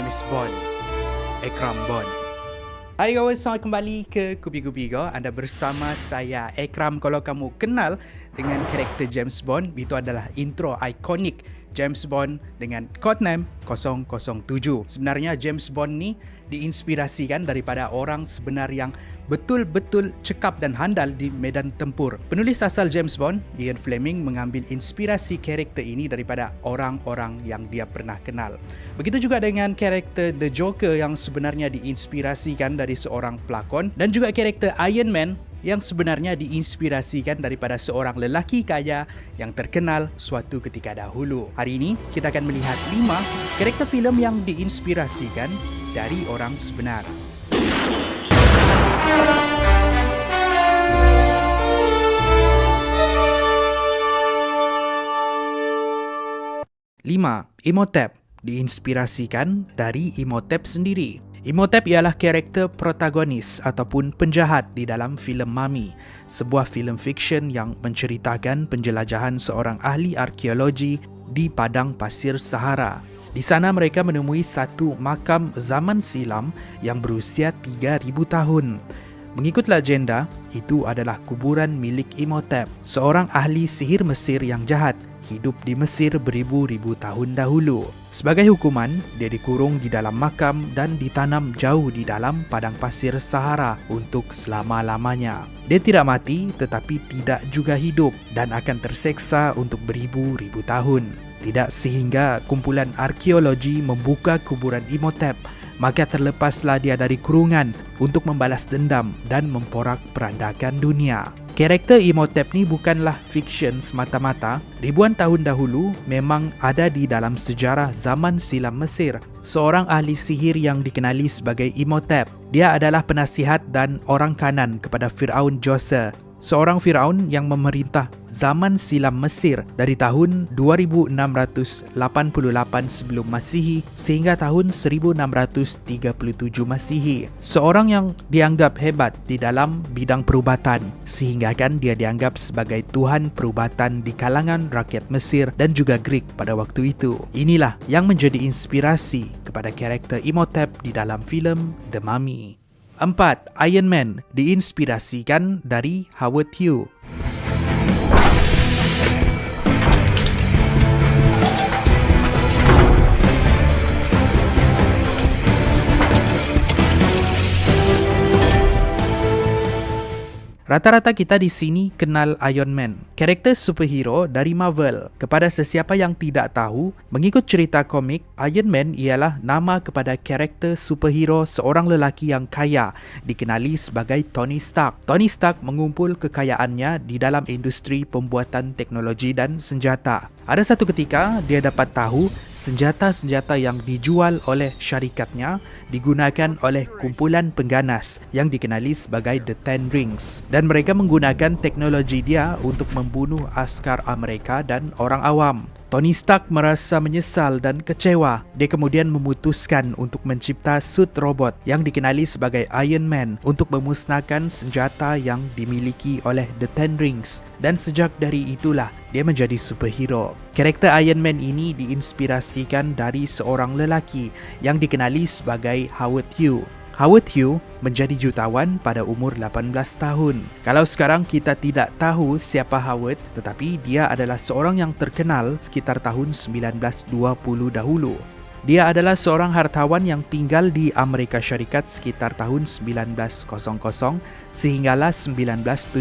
James Bond, Akram Bond. Hai guys, selamat kembali ke Kupi-Kupi Go. Anda bersama saya Akram. Kalau kamu kenal dengan karakter James Bond, itu adalah intro ikonik James Bond dengan codename 007. Sebenarnya James Bond ni diinspirasikan daripada orang sebenar yang betul-betul cekap dan handal di medan tempur. Penulis asal James Bond, Ian Fleming, mengambil inspirasi karakter ini daripada orang-orang yang dia pernah kenal. Begitu juga dengan karakter The Joker yang sebenarnya diinspirasikan dari seorang pelakon, dan juga karakter Iron Man yang sebenarnya diinspirasikan daripada seorang lelaki kaya yang terkenal suatu ketika dahulu. Hari ini kita akan melihat 5 karakter filem yang diinspirasikan dari orang sebenar. Lima, Imhotep diinspirasikan dari Imhotep sendiri. Imhotep ialah karakter protagonis ataupun penjahat di dalam filem Mummy, sebuah filem fiksyen yang menceritakan penjelajahan seorang ahli arkeologi di padang pasir Sahara. Di sana mereka menemui satu makam zaman silam yang berusia 3,000 tahun. Mengikut legenda, itu adalah kuburan milik Imhotep, seorang ahli sihir Mesir yang jahat, hidup di Mesir beribu-ribu tahun dahulu. Sebagai hukuman, dia dikurung di dalam makam dan ditanam jauh di dalam padang pasir Sahara untuk selama-lamanya. Dia tidak mati tetapi tidak juga hidup dan akan terseksa untuk beribu-ribu tahun. Tidak sehingga kumpulan arkeologi membuka kuburan Imhotep, maka terlepaslah dia dari kurungan untuk membalas dendam dan memporak-perandakan dunia. Karakter Imhotep ni bukanlah fiksyen semata-mata. Ribuan tahun dahulu memang ada di dalam sejarah zaman silam Mesir seorang ahli sihir yang dikenali sebagai Imhotep. Dia adalah penasihat dan orang kanan kepada Firaun Djoser, seorang Firaun yang memerintah zaman silam Mesir dari tahun 2688 sebelum Masihi sehingga tahun 1637 Masihi. Seorang yang dianggap hebat di dalam bidang perubatan, sehingga kan dia dianggap sebagai tuhan perubatan di kalangan rakyat Mesir dan juga Greek pada waktu itu. Inilah yang menjadi inspirasi kepada karakter Imhotep di dalam filem The Mummy. 4. Iron Man diinspirasikan dari Howard Hughes. Rata-rata kita di sini kenal Iron Man, karakter superhero dari Marvel. Kepada sesiapa yang tidak tahu, mengikut cerita komik, Iron Man ialah nama kepada karakter superhero seorang lelaki yang kaya, dikenali sebagai Tony Stark. Tony Stark mengumpul kekayaannya di dalam industri pembuatan teknologi dan senjata. Ada satu ketika, dia dapat tahu senjata-senjata yang dijual oleh syarikatnya digunakan oleh kumpulan pengganas yang dikenali sebagai The Ten Rings, dan mereka menggunakan teknologi dia untuk membunuh askar Amerika dan orang awam. Tony Stark merasa menyesal dan kecewa. Dia kemudian memutuskan untuk mencipta suit robot yang dikenali sebagai Iron Man untuk memusnahkan senjata yang dimiliki oleh The Ten Rings, dan sejak dari itulah dia menjadi superhero. Karakter Iron Man ini diinspirasikan dari seorang lelaki yang dikenali sebagai Howard Hughes. Howard Hughes menjadi jutawan pada umur 18 tahun. Kalau sekarang kita tidak tahu siapa Howard, tetapi dia adalah seorang yang terkenal sekitar tahun 1920 dahulu. Dia adalah seorang hartawan yang tinggal di Amerika Syarikat sekitar tahun 1900 sehinggalah 1976.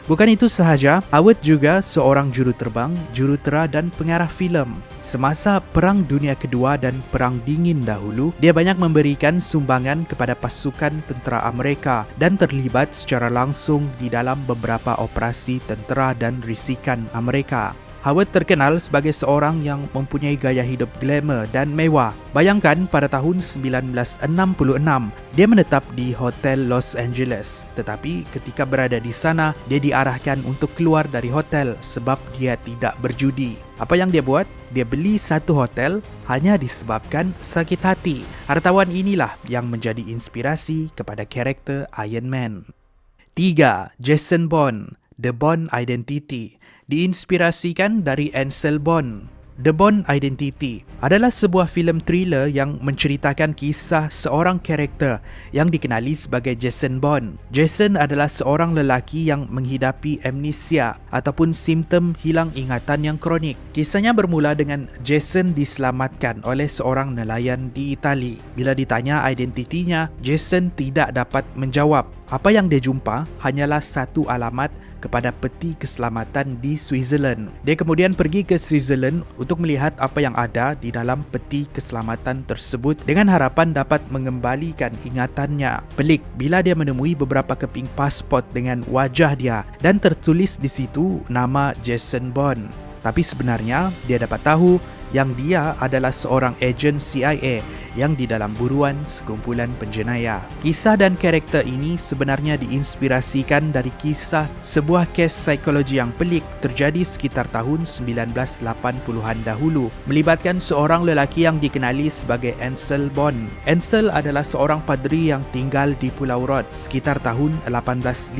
Bukan itu sahaja, Howard juga seorang juruterbang, jurutera dan pengarah filem. Semasa Perang Dunia Kedua dan Perang Dingin dahulu, dia banyak memberikan sumbangan kepada pasukan tentera Amerika dan terlibat secara langsung di dalam beberapa operasi tentera dan risikan Amerika. Howard terkenal sebagai seorang yang mempunyai gaya hidup glamour dan mewah. Bayangkan pada tahun 1966, dia menetap di Hotel Los Angeles. Tetapi ketika berada di sana, dia diarahkan untuk keluar dari hotel sebab dia tidak berjudi. Apa yang dia buat? Dia beli satu hotel hanya disebabkan sakit hati. Hartawan inilah yang menjadi inspirasi kepada karakter Iron Man. 3. Jason Bourne, The Bourne Identity, diinspirasikan dari Ansel Bond. The Bourne Identity adalah sebuah filem thriller yang menceritakan kisah seorang karakter yang dikenali sebagai Jason Bourne. Jason adalah seorang lelaki yang menghidapi amnesia ataupun simptom hilang ingatan yang kronik. Kisahnya bermula dengan Jason diselamatkan oleh seorang nelayan di Itali. Bila ditanya identitinya, Jason tidak dapat menjawab. Apa yang dia jumpa hanyalah satu alamat kepada peti keselamatan di Switzerland. Dia kemudian pergi ke Switzerland untuk melihat apa yang ada di dalam peti keselamatan tersebut dengan harapan dapat mengembalikan ingatannya. Pelik bila dia menemui beberapa keping pasport dengan wajah dia dan tertulis di situ nama Jason Bourne. Tapi sebenarnya dia dapat tahu yang dia adalah seorang ejen CIA yang di dalam buruan sekumpulan penjenayah. Kisah dan karakter ini sebenarnya diinspirasikan dari kisah sebuah kes psikologi yang pelik terjadi sekitar tahun 1980-an dahulu, melibatkan seorang lelaki yang dikenali sebagai Ansel Bourne. Ansel adalah seorang padri yang tinggal di Pulau Rod sekitar tahun 1857.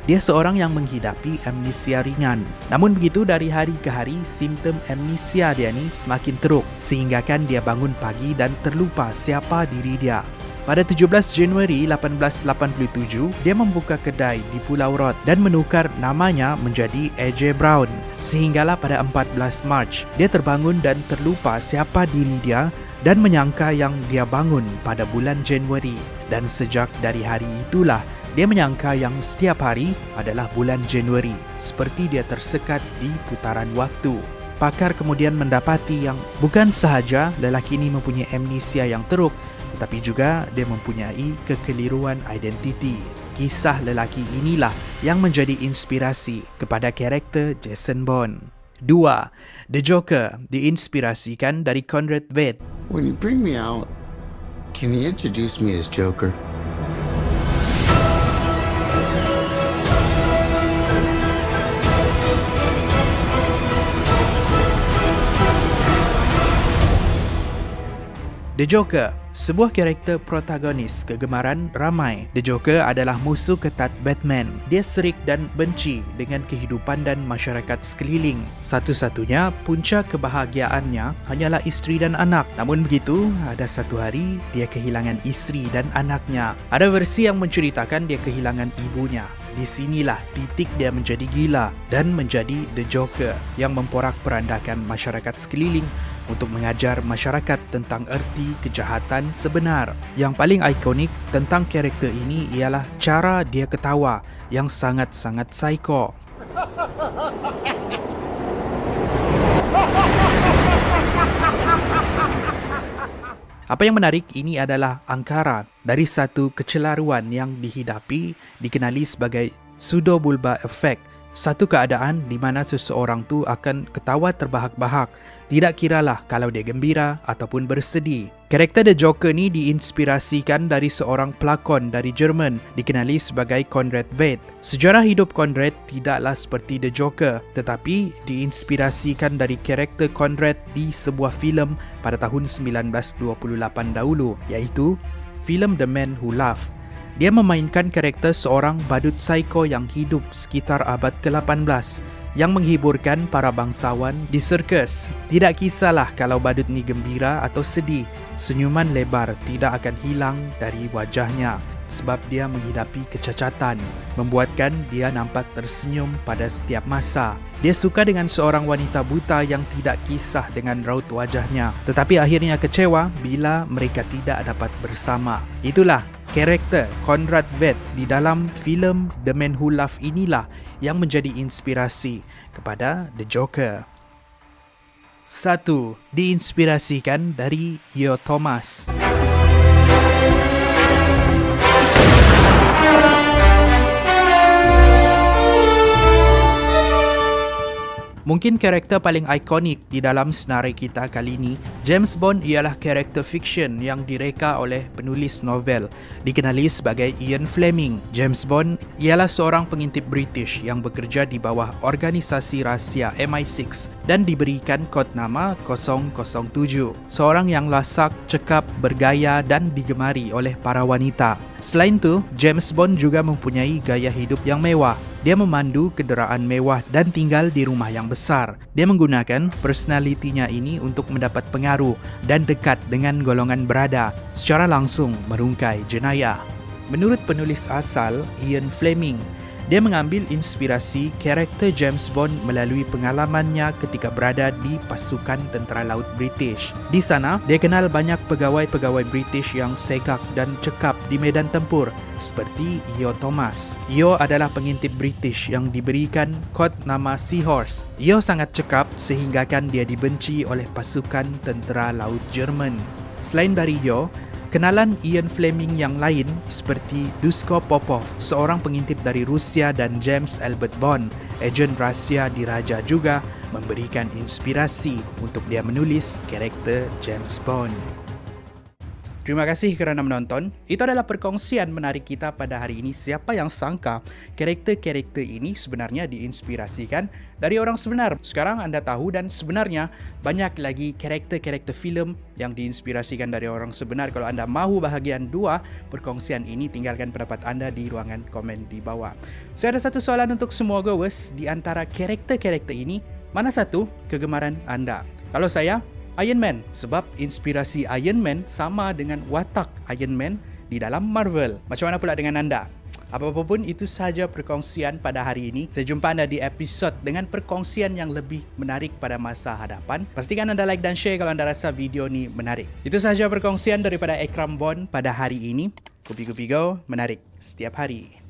Dia seorang yang menghidapi amnesia ringan. Namun begitu, dari hari ke hari simptom amnesia dia ni semakin teruk sehinggakan dia bangun pagi dan terlupa siapa diri dia. Pada 17 Januari 1887, dia membuka kedai di Pulau Rod dan menukar namanya menjadi AJ Brown. Sehinggalah pada 14 Mac, dia terbangun dan terlupa siapa diri dia dan menyangka yang dia bangun pada bulan Januari. Dan sejak dari hari itulah, dia menyangka yang setiap hari adalah bulan Januari, seperti dia tersekat di putaran waktu. Pakar kemudian mendapati yang bukan sahaja lelaki ini mempunyai amnesia yang teruk, tetapi juga dia mempunyai kekeliruan identiti. Kisah lelaki inilah yang menjadi inspirasi kepada karakter Jason Bourne. 2. The Joker diinspirasikan dari Conrad Veidt. When you bring me out, can you introduce me as Joker? The Joker, sebuah karakter protagonis kegemaran ramai. The Joker adalah musuh ketat Batman. Dia serik dan benci dengan kehidupan dan masyarakat sekeliling. Satu-satunya punca kebahagiaannya hanyalah isteri dan anak. Namun begitu, ada satu hari dia kehilangan isteri dan anaknya. Ada versi yang menceritakan dia kehilangan ibunya. Di sinilah titik dia menjadi gila dan menjadi The Joker yang memporak-perandakan masyarakat sekeliling untuk mengajar masyarakat tentang erti kejahatan sebenar. Yang paling ikonik tentang karakter ini ialah cara dia ketawa yang sangat-sangat psiko. Apa yang menarik ini adalah angkara dari satu kecelaruan yang dihidapi dikenali sebagai pseudobulbar effect. Satu keadaan di mana seseorang tu akan ketawa terbahak-bahak, tidak kiralah kalau dia gembira ataupun bersedih. Karakter The Joker ni diinspirasikan dari seorang pelakon dari Jerman dikenali sebagai Conrad Veidt. Sejarah hidup Conrad tidaklah seperti The Joker, tetapi diinspirasikan dari karakter Conrad di sebuah filem pada tahun 1928 dahulu, iaitu filem The Man Who Laughed. Dia memainkan karakter seorang badut psiko yang hidup sekitar abad ke-18 yang menghiburkan para bangsawan di sirkus. Tidak kisahlah kalau badut ni gembira atau sedih, senyuman lebar tidak akan hilang dari wajahnya sebab dia menghidapi kecacatan, membuatkan dia nampak tersenyum pada setiap masa. Dia suka dengan seorang wanita buta yang tidak kisah dengan raut wajahnya, tetapi akhirnya kecewa bila mereka tidak dapat bersama. Itulah karakter Conrad Veidt di dalam filem The Man Who Laughed inilah yang menjadi inspirasi kepada The Joker. 1. Diinspirasikan dari Yo Thomas. Mungkin karakter paling ikonik di dalam senarai kita kali ini, James Bond ialah karakter fiksyen yang direka oleh penulis novel dikenali sebagai Ian Fleming. James Bond ialah seorang pengintip British yang bekerja di bawah organisasi rahsia MI6 dan diberikan kod nama 007. Seorang yang lasak, cekap, bergaya dan digemari oleh para wanita. Selain itu, James Bond juga mempunyai gaya hidup yang mewah. Dia memandu kenderaan mewah dan tinggal di rumah yang besar. Dia menggunakan personalitinya ini untuk mendapat pengaruh dan dekat dengan golongan berada, secara langsung merungkai jenayah. Menurut penulis asal, Ian Fleming, dia mengambil inspirasi karakter James Bond melalui pengalamannya ketika berada di pasukan tentera laut British. Di sana, dia kenal banyak pegawai-pegawai British yang segak dan cekap di medan tempur, seperti Io Thomas. Io adalah pengintip British yang diberikan kod nama Seahorse. Io sangat cekap sehinggakan dia dibenci oleh pasukan tentera laut Jerman. Selain dari Io, kenalan Ian Fleming yang lain seperti Dushko Popov, seorang pengintip dari Rusia, dan James Albert Bond, ejen rahsia diraja, juga memberikan inspirasi untuk dia menulis karakter James Bond. Terima kasih kerana menonton. Itu adalah perkongsian menarik kita pada hari ini. Siapa yang sangka karakter-karakter ini sebenarnya diinspirasikan dari orang sebenar. Sekarang anda tahu, dan sebenarnya banyak lagi karakter-karakter filem yang diinspirasikan dari orang sebenar. Kalau anda mahu bahagian 2 perkongsian ini, tinggalkan pendapat anda di ruangan komen di bawah. Saya ada satu soalan untuk semua viewers. Di antara karakter-karakter ini, mana satu kegemaran anda? Kalau saya, Iron Man, sebab inspirasi Iron Man sama dengan watak Iron Man di dalam Marvel. Macam mana pula dengan anda? Apa-apa pun, itu sahaja perkongsian pada hari ini. Saya jumpa anda di episod dengan perkongsian yang lebih menarik pada masa hadapan. Pastikan anda like dan share kalau anda rasa video ni menarik. Itu sahaja perkongsian daripada Akram Bond pada hari ini. Kupi-kupi go, menarik setiap hari.